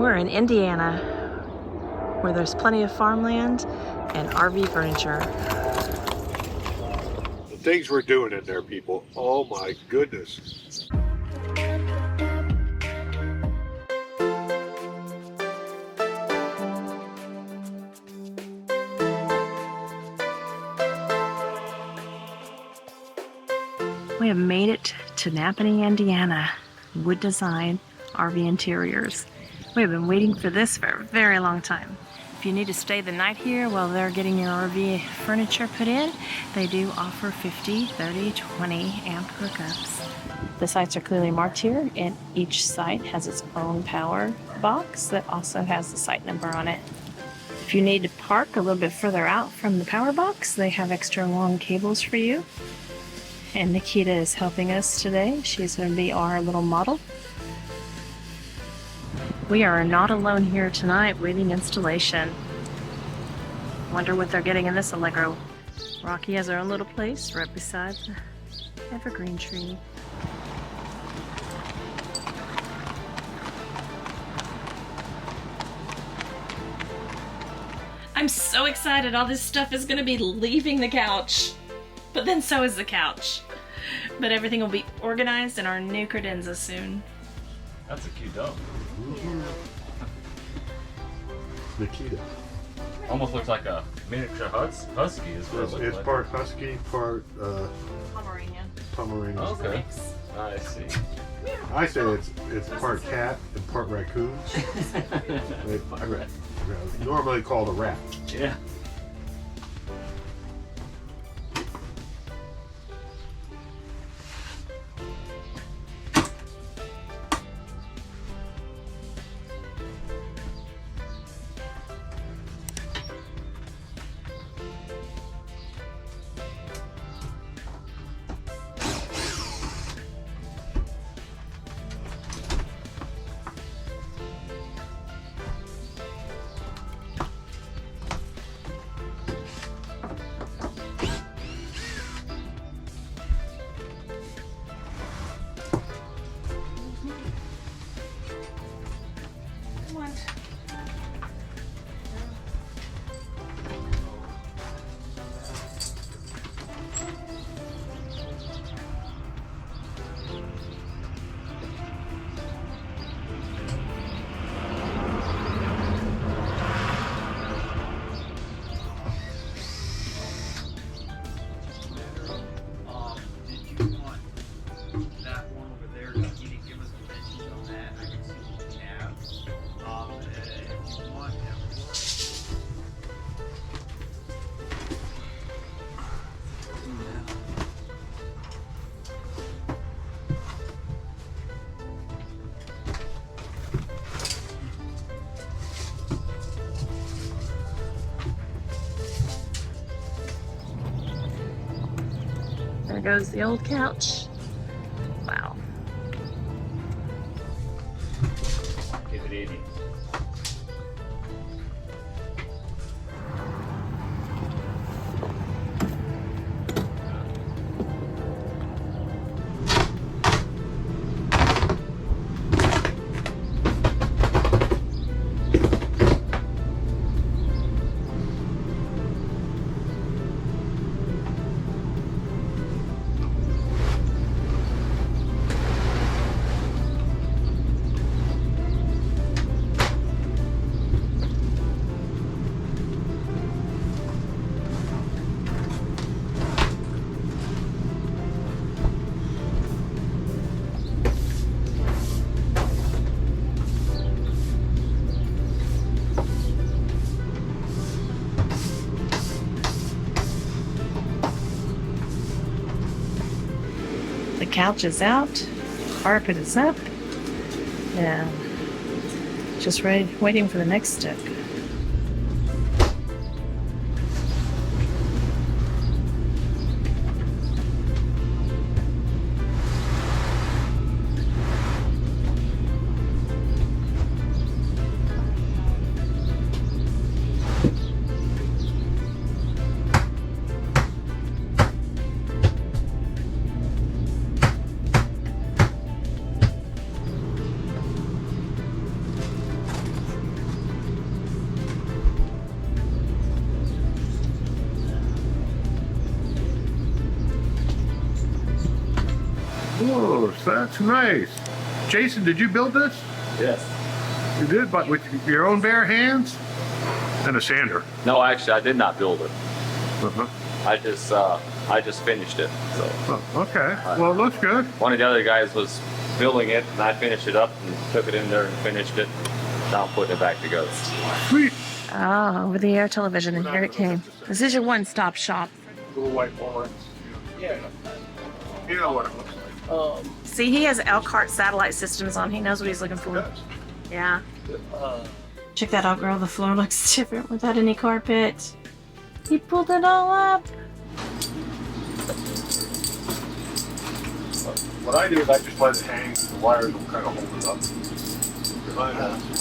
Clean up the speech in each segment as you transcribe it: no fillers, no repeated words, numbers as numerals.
We're in Indiana, where there's plenty of farmland and RV furniture. The things we're doing in there, people. Oh my goodness. We have made it to Nappanee, Indiana. Wood design RV interiors. We have been waiting for this for a very long time. If you need to stay the night here while they're getting your RV furniture put in, they do offer 50, 30, 20 amp hookups. The sites are clearly marked here, and each site has its own power box that also has the site number on it. If you need to park a little bit further out from the power box, they have extra long cables for you. And Nikita is helping us today. She's going to be our little model. We are not alone here tonight waiting installation. Wonder what they're getting in this Allegro. Rocky has her own little place right beside the evergreen tree. I'm so excited. All this stuff is going to be leaving the couch. But then so is the couch. But everything will be organized in our new credenza soon. That's a cute dog. Yeah. Nikita. Almost looks like a miniature husky is what it looks It's like. part husky, part Pomeranian. Pomeranian. Okay. I see. I say it's part cat and part raccoon. Normally called a rat. Yeah. There goes the old couch. Wow. Give it 80. The couch is out, carpet is up, and just waiting for the next step. Oh, that's nice. Jason, did you build this? Yes. You did, but with your own bare hands? And a sander. No, actually, I did not build it. Uh-huh. I just finished it. So Oh, okay. Well, it looks good. one of the other guys was building it, and I finished it up and took it in there and finished it. Now I'm putting it back together. Sweet. Oh, over the air television, and here it came. This is your one-stop shop. Little white board. Yeah. You know what it looks like. See, he has Elkhart satellite systems on. He knows what he's looking for. Yeah. Check that out, girl. The floor looks different without any carpet. He pulled it all up. What I do is I just let it hang. The wires will kind of hold it up. I'm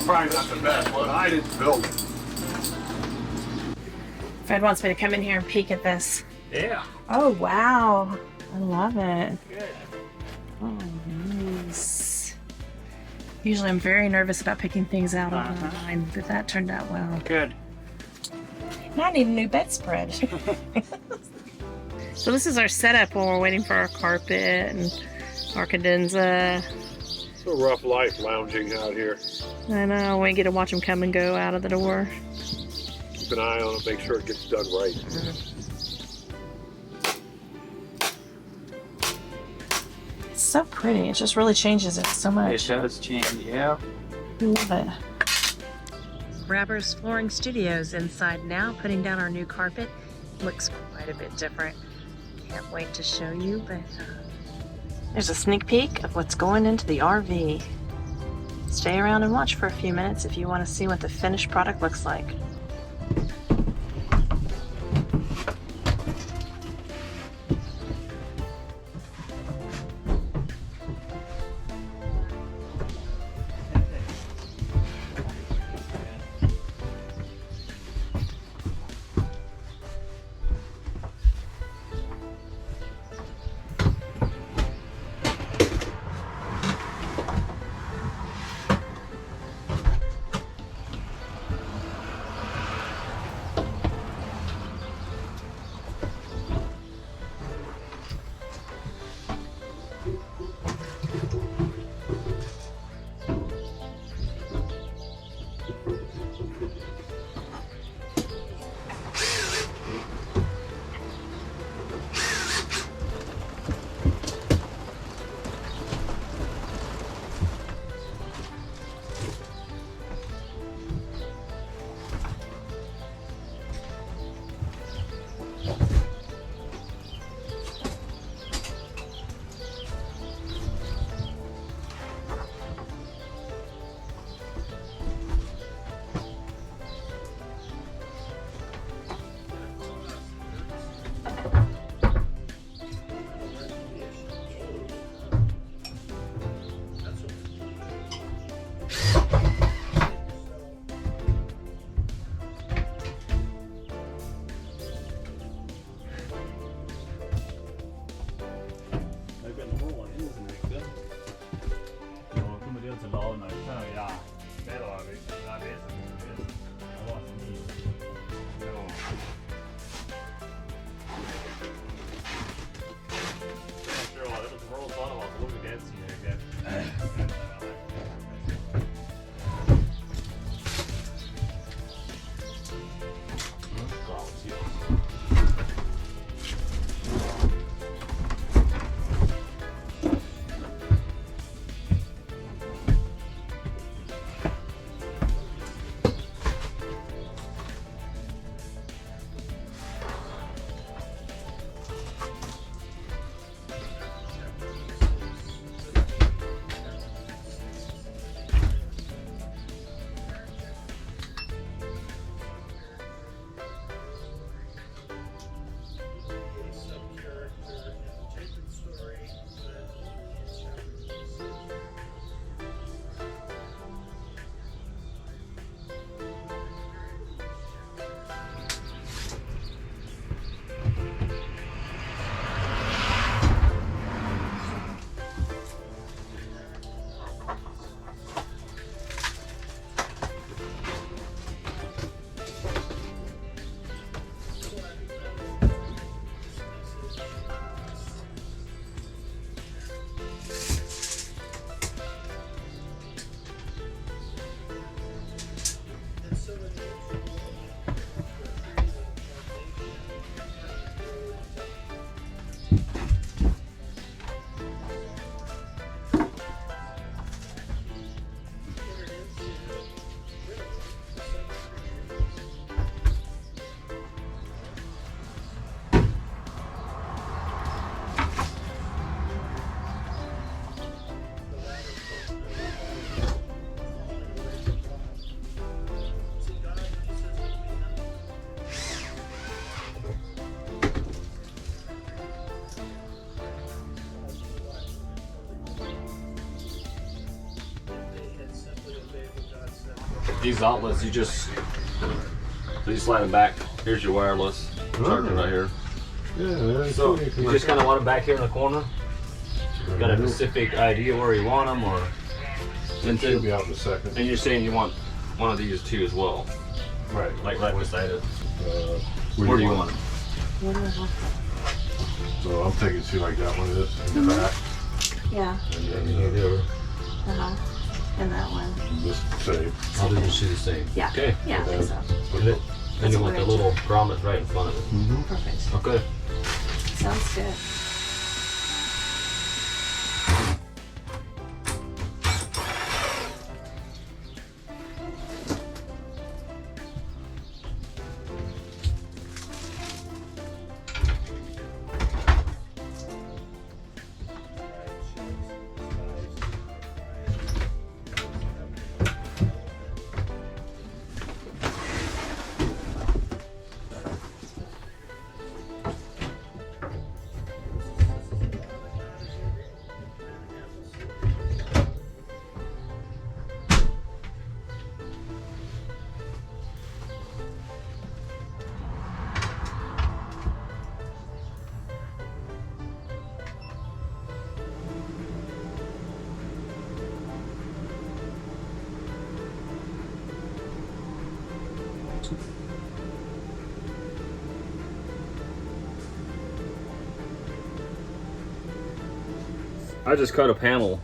probably not the best, but I didn't build it. Fred wants me to come in here and peek at this. Yeah. Oh, wow. I love it. Good. Oh, nice. Usually I'm very nervous about picking things out online, but that turned out well. Good. Now I need a new bedspread. So this is our setup when we're waiting for our carpet and our credenza. It's a rough life lounging out here. I know, we get to watch them come and go out of the door. Keep an eye on it, make sure it gets done right. It's so pretty. It just really changes it so much. It does change, yeah. Love it. Rappers Flooring Studios inside now, putting down our new carpet. Looks quite a bit different. Can't wait to show you, but there's a sneak peek of what's going into the RV. Stay around and watch for a few minutes if you want to see what the finished product looks like. these outlets, you just slide them back. Here's your wireless charger right here. Yeah, So you just kind of want them back here in the corner. Got a specific idea where you want them, or It'll be out in a second. and you're saying you want one of these too as well, Right. like right beside it. Where do you want them? So I'm thinking, see like that one is in the back. Yeah. And then And that one. this same. I'll do just the same. Yeah. Okay. Yeah, I think so. Then you want the little grommet right in front of it. Perfect. Okay. Sounds good. I just cut a panel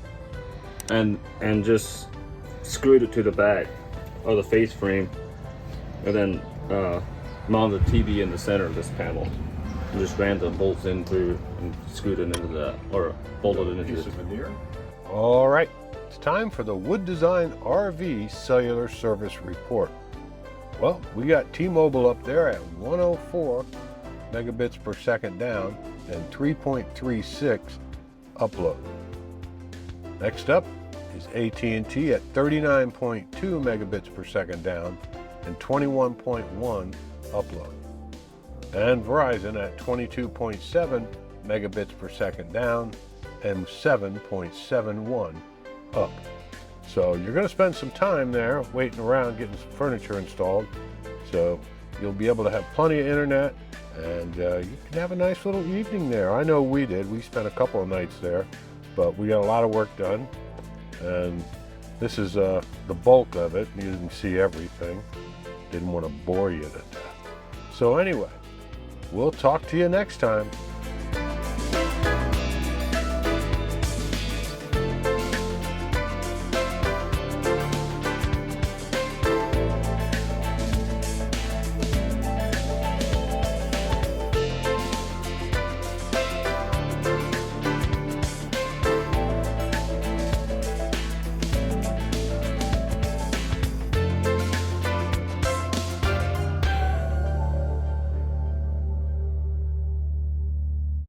and just screwed it to the back of the face frame, and then mounted the TV in the center of this panel. And just ran the bolts in through and screwed it into that, or bolted it into Piece it. of veneer. All right, it's time for the Wood Design RV Cellular Service Report. Well, we got T-Mobile up there at 104 megabits per second down and 3.36 upload. Next up is AT&T at 39.2 megabits per second down and 21.1 upload. And Verizon at 22.7 megabits per second down and 7.71 up. So you're going to spend some time there waiting around getting some furniture installed. So you'll be able to have plenty of internet, and you can have a nice little evening there. I know we did. We spent a couple of nights there, but we got a lot of work done. And this is the bulk of it. You can see everything. Didn't want to bore you to death. So anyway, we'll talk to you next time.